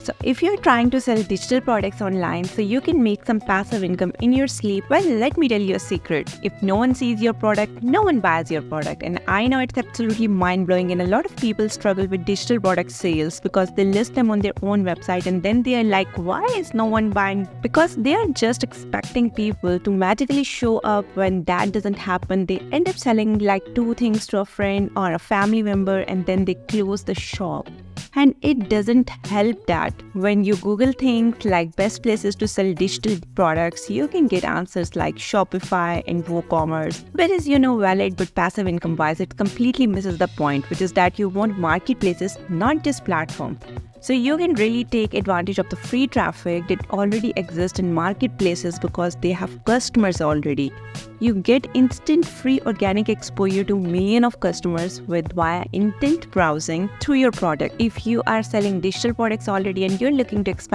So if you're trying to sell digital products online so you can make some passive income in your sleep, well, let me tell you a secret. If no one sees your product, no one buys your product. And I know it's absolutely mind-blowing, and a lot of people struggle with digital product sales because they list them on their own website and then they are like, why is no one buying? Because they are just expecting people to magically show up. When that doesn't happen, they end up selling like 2 things to a friend or a family member and then they close the shop. And it doesn't help that when you Google things like best places to sell digital products, you can get answers like Shopify and WooCommerce. Whereas valid but passive income wise, it completely misses the point, which is that you want marketplaces, not just platforms. So you can really take advantage of the free traffic that already exists in marketplaces because they have customers already. You get instant free organic exposure to millions of customers with via intent browsing through your product. If you are selling digital products already and you're looking to expand